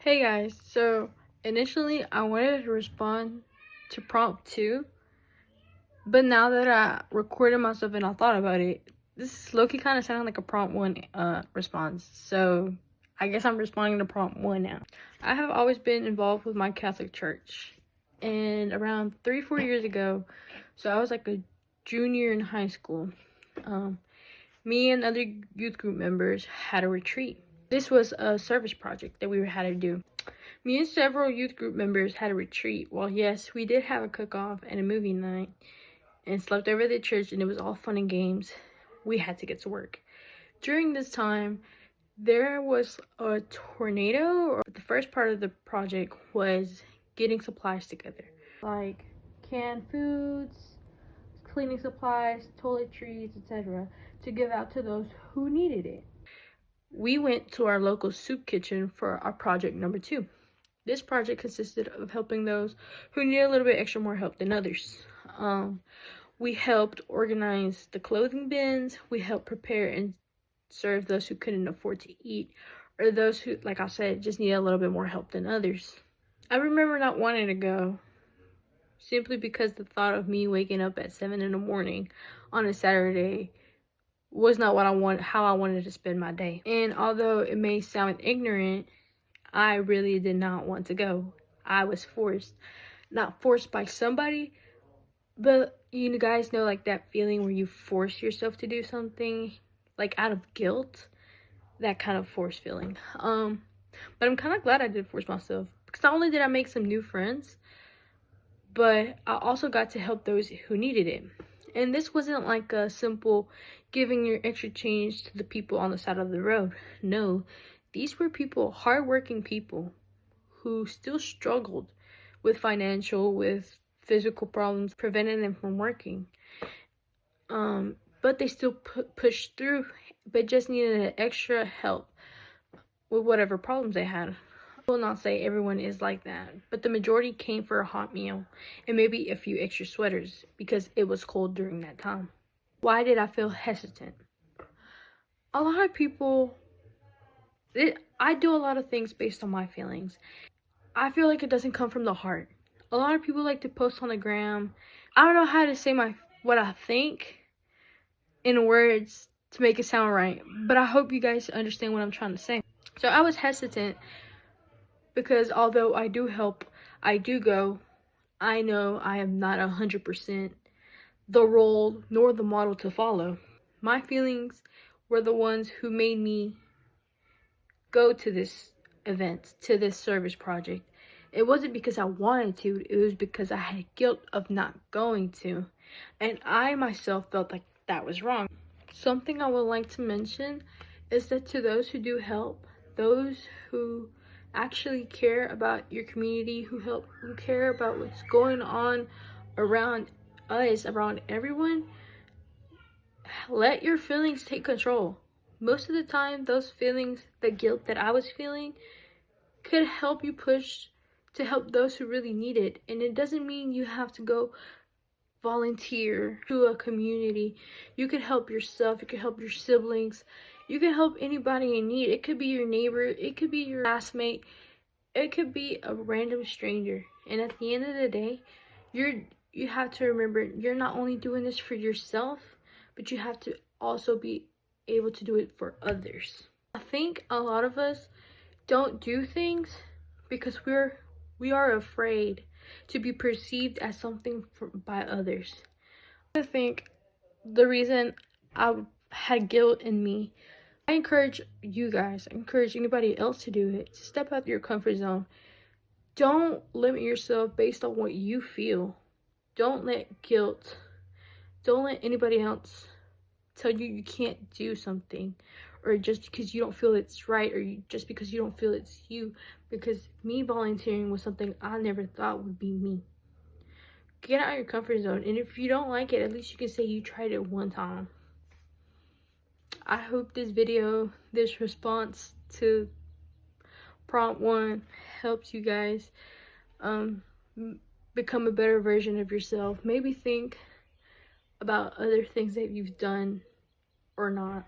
Hey guys, so initially I wanted to respond to prompt 2, but now that I recorded myself and I thought about it, this low-key kind of sounded like a prompt 1 response. So I guess I'm responding to prompt 1 now. I have always been involved with my Catholic church, and around 3-4 years ago, so I was like a junior in high school, me and other youth group members had a retreat. This was a service project that we had to do. Me and several youth group members had a retreat. Well, yes, we did have a cook-off and a movie night and slept over at the church, and it was all fun and games. We had to get to work. During this time, there was a tornado. The first part of the project was getting supplies together, like canned foods, cleaning supplies, toiletries, etc., to give out to those who needed it. We went to our local soup kitchen for our project number 2. This project consisted of helping those who need a little bit extra more help than others. We helped organize the clothing bins. We helped prepare and serve those who couldn't afford to eat, or those who, like I said, just need a little bit more help than others. I remember not wanting to go, simply because the thought of me waking up at 7 in the morning on a Saturday was not how I wanted to spend my day. And although it may sound ignorant, I really did not want to go. I was forced. Not forced by somebody, but you guys know, like, that feeling where you force yourself to do something, like, out of guilt. That kind of forced feeling. But I'm kind of glad I did force myself, because not only did I make some new friends, but I also got to help those who needed it. And this wasn't like a simple giving your extra change to the people on the side of the road. No, these were people, hardworking people, who still struggled with with physical problems, preventing them from working. But they still pushed through, but just needed an extra help with whatever problems they had. I will not say everyone is like that, but the majority came for a hot meal and maybe a few extra sweaters because it was cold during that time. Why did I feel hesitant? A lot of people, I do a lot of things based on my feelings. I feel like it doesn't come from the heart. A lot of people like to post on the gram. I don't know how to say what I think in words to make it sound right, but I hope you guys understand what I'm trying to say. So I was hesitant because although I do help, I do go, I know I am not 100% the role nor the model to follow. My feelings were the ones who made me go to this event, to this service project. It wasn't because I wanted to, it was because I had guilt of not going to. And I myself felt like that was wrong. Something I would like to mention is that to those who do help, those who actually care about your community, who care about what's going on around us, around everyone, let your feelings take control. Most of the time, those feelings, the guilt that I was feeling, could help you push to help those who really need it. And it doesn't mean you have to go volunteer to a community. You can help yourself, you can help your siblings, you can help anybody in need. It could be your neighbor, it could be your classmate, it could be a random stranger. And at the end of the day, you have to remember, you're not only doing this for yourself, but you have to also be able to do it for others. I think a lot of us don't do things because we are afraid to be perceived as something by others. I think the reason I had guilt in me, I encourage you guys, I encourage anybody else to do it, to step out of your comfort zone. Don't limit yourself based on what you feel. Don't let guilt, don't let anybody else tell you you can't do something, or just because you don't feel it's right, or just because you don't feel it's you. Because me volunteering was something I never thought would be me. Get out of your comfort zone, and if you don't like it, at least you can say you tried it one time. I hope this video, this response to prompt 1 helps you guys become a better version of yourself. Maybe think about other things that you've done or not.